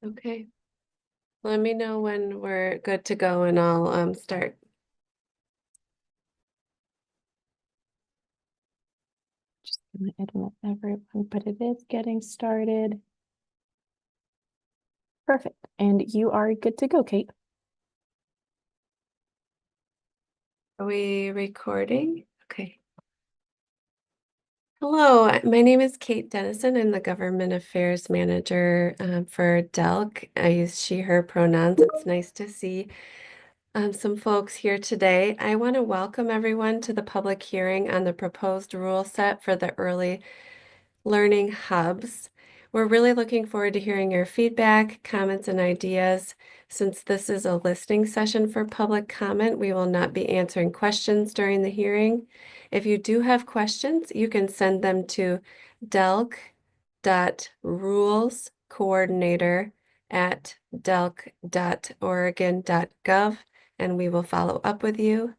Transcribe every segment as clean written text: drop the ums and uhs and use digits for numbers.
Okay, let me know when we're good to go and I'll start. Just gonna admit everyone, but it is getting started. Perfect. And you are good to go, Kate. Are we recording? Okay. Hello, my name is Kate Dennison. I'm the Government Affairs Manager for DELC. I use she, her pronouns. It's nice to see some folks here today. I want to welcome everyone to the public hearing on the proposed rule set for the early learning hubs. We're really looking forward to hearing your feedback, comments, and ideas. Since this is a listening session for public comment, we will not be answering questions during the hearing. If you do have questions, you can send them to delc.rules-coordinator@delc.oregon.gov, and we will follow up with you.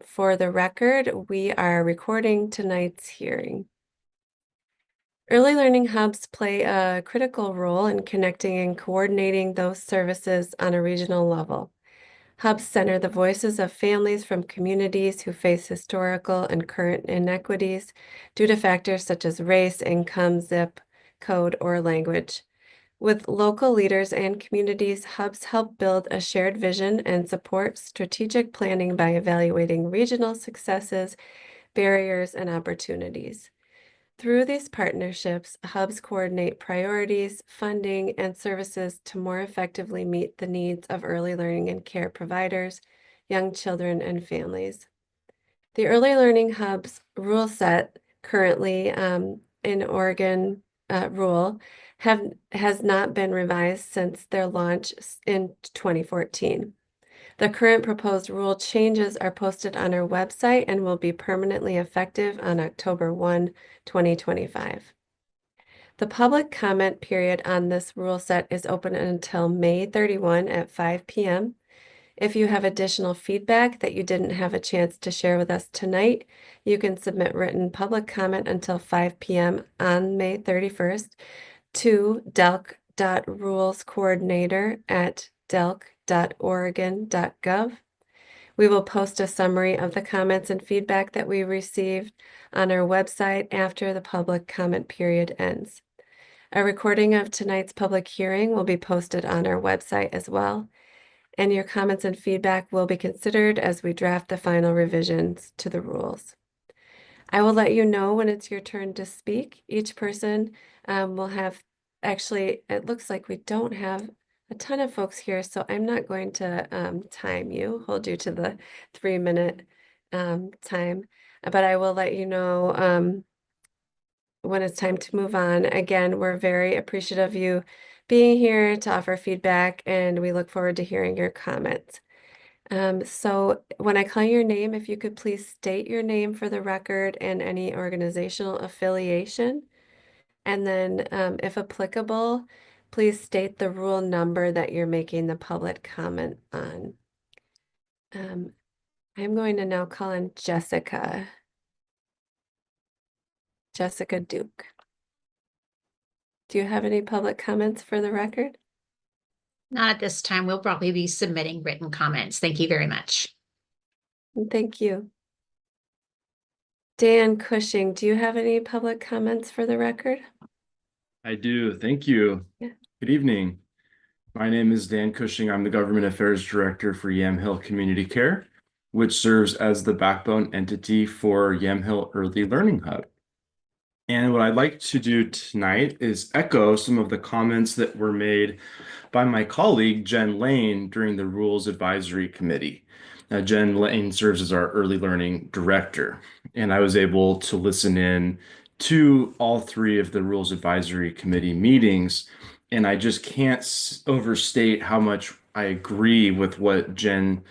For the record, we are recording tonight's hearing. Early learning hubs play a critical role in connecting and coordinating those services on a regional level. Hubs center the voices of families from communities who face historical and current inequities due to factors such as race, income, zip code, or language. With local leaders and communities, hubs help build a shared vision and support strategic planning by evaluating regional successes, barriers, and opportunities. Through these partnerships, hubs coordinate priorities, funding, and services to more effectively meet the needs of early learning and care providers, young children, and families. The Early Learning Hubs rule set currently in Oregon rule has not been revised since their launch in 2014. The current proposed rule changes are posted on our website and will be permanently effective on October 1, 2025. The public comment period on this rule set is open until May 31 at 5 p.m. If you have additional feedback that you didn't have a chance to share with us tonight, you can submit written public comment until 5 p.m. on May 31st to delc.rulescoordinator@delc.oregon.gov. We will post a summary of the comments and feedback that we received on our website after the public comment period ends. A recording of tonight's public hearing will be posted on our website as well, and your comments and feedback will be considered as we draft the final revisions to the rules. I will let you know when it's your turn to speak. Each person will have, actually, it looks like we don't have a ton of folks here, so I'm not going to hold you to the 3-minute time, but I will let you know when it's time to move on. Again, we're very appreciative of you being here to offer feedback, and we look forward to hearing your comments. So when I call your name, if you could please state your name for the record and any organizational affiliation. And then, if applicable, please state the rule number that you're making the public comment on. I'm going to now call on Jessica. Jessica Duke. Do you have any public comments for the record? Not at this time. We'll probably be submitting written comments. Thank you very much. Thank you. Dan Cushing, do you have any public comments for the record? I do. Thank you. Yeah. Good evening. My name is Dan Cushing. I'm the Government Affairs Director for Yamhill Community Care, which serves as the backbone entity for Yamhill Early Learning Hub. And what I'd like to do tonight is echo some of the comments that were made by my colleague, Jen Lane, during the Rules Advisory Committee. Jen Lane serves as our Early Learning Director, and I was able to listen in to all 3 of the Rules Advisory Committee meetings, and I just can't overstate how much I agree with what Jen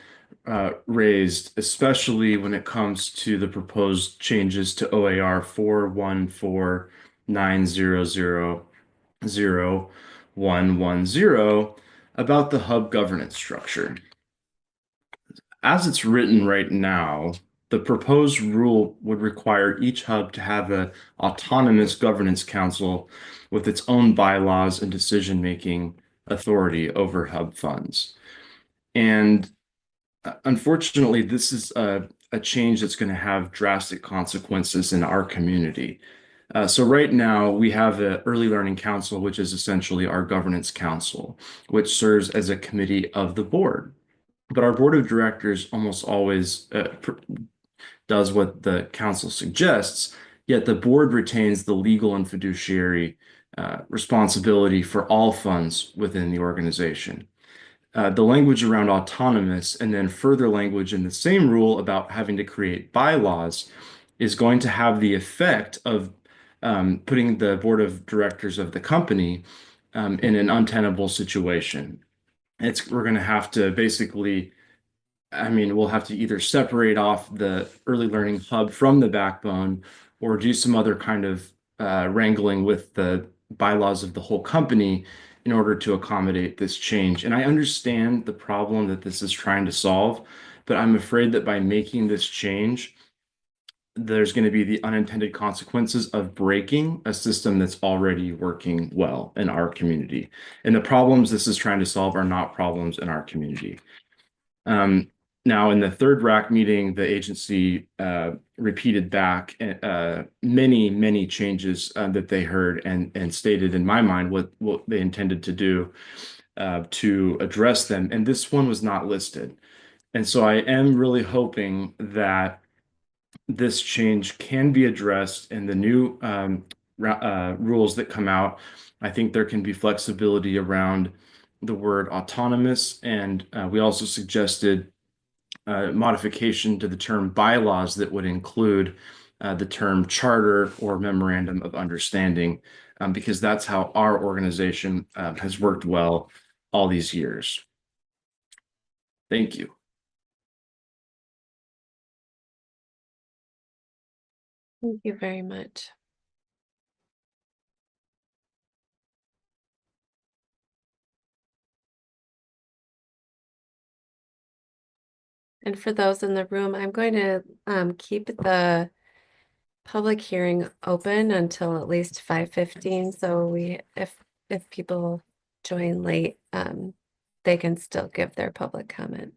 raised, especially when it comes to the proposed changes to OAR 41490000110 about the hub governance structure. As it's written right now, the proposed rule would require each hub to have an autonomous governance council with its own bylaws and decision-making authority over hub funds. And unfortunately, this is a change that's going to have drastic consequences in our community. So right now we have an early learning council, which is essentially our governance council, which serves as a committee of the board. But our board of directors almost always does what the council suggests, yet the board retains the legal and fiduciary responsibility for all funds within the organization. The language around autonomous and then further language in the same rule about having to create bylaws is going to have the effect of putting the board of directors of the company in an untenable situation. We're going to have to basically, I mean, we'll have to either separate off the early learning hub from the backbone or do some other kind of wrangling with the bylaws of the whole company in order to accommodate this change. And I understand the problem that this is trying to solve, but I'm afraid that by making this change, there's going to be the unintended consequences of breaking a system that's already working well in our community. And the problems this is trying to solve are not problems in our community. Now, in the third RAC meeting, the agency repeated back many changes that they heard and stated in my mind what they intended to do to address them. And this one was not listed. And so I am really hoping that this change can be addressed in the new rules that come out. I think there can be flexibility around the word autonomous, and we also suggested modification to the term bylaws that would include the term charter or memorandum of understanding, because that's how our organization has worked well all these years. Thank you. Thank you very much. And for those in the room, I'm going to keep the public hearing open until at least 5:15. So if people join late, they can still give their public comment.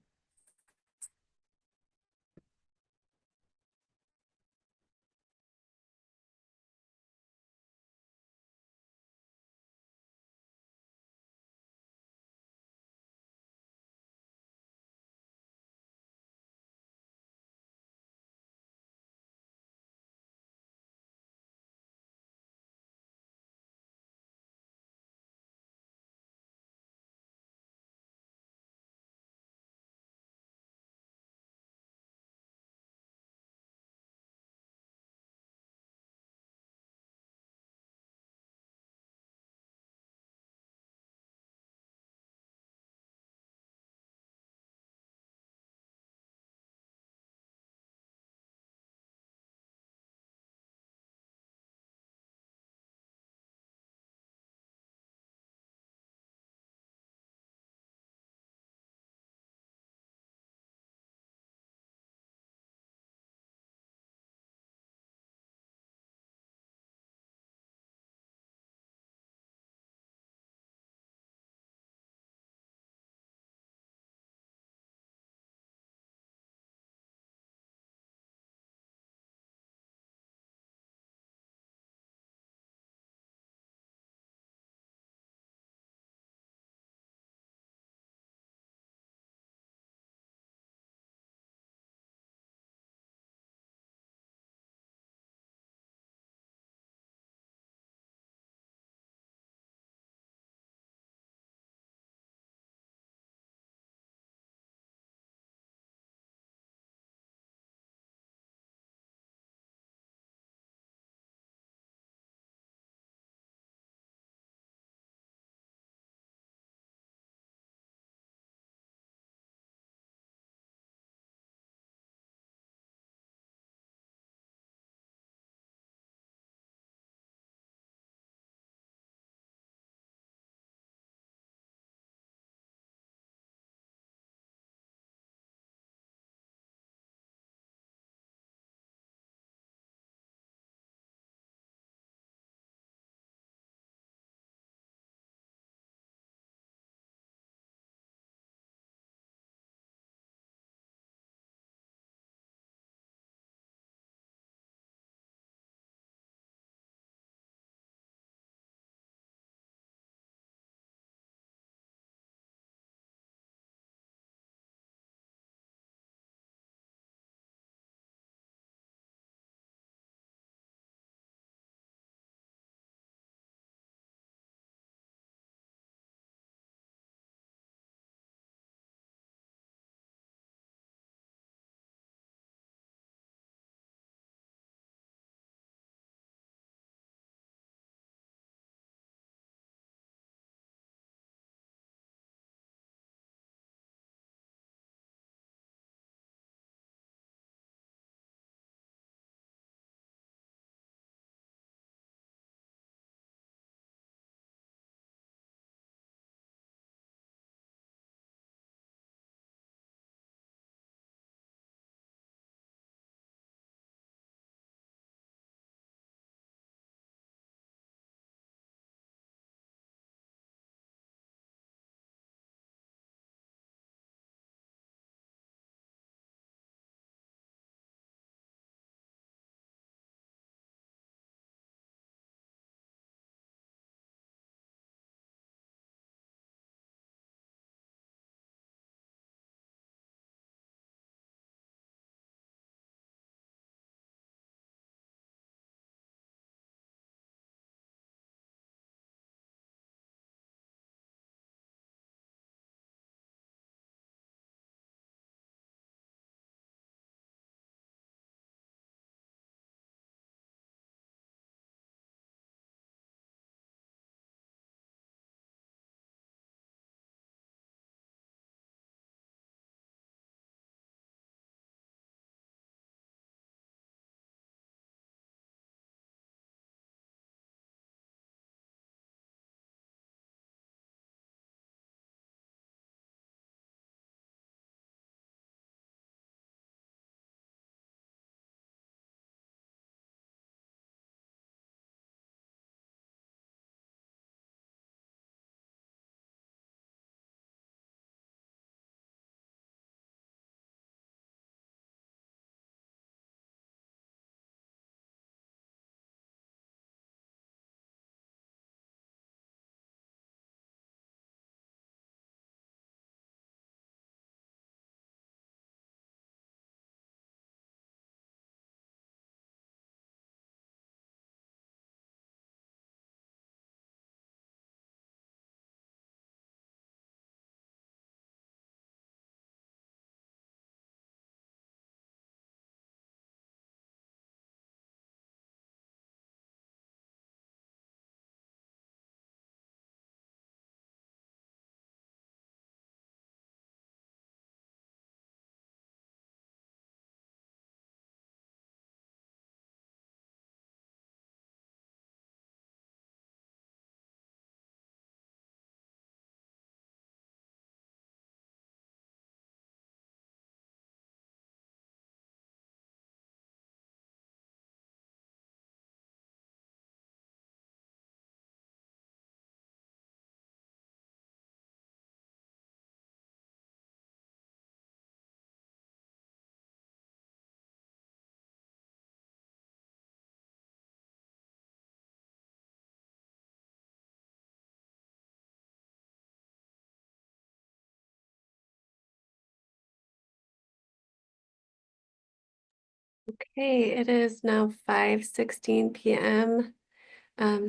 Okay, it is now 5:16 p.m.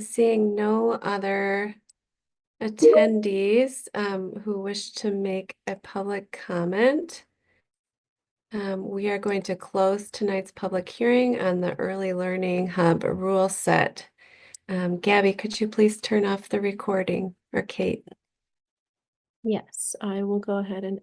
Seeing no other attendees who wish to make a public comment, we are going to close tonight's public hearing on the Early Learning Hub rule set. Gabby, could you please turn off the recording, or Kate? Yes, I will go ahead and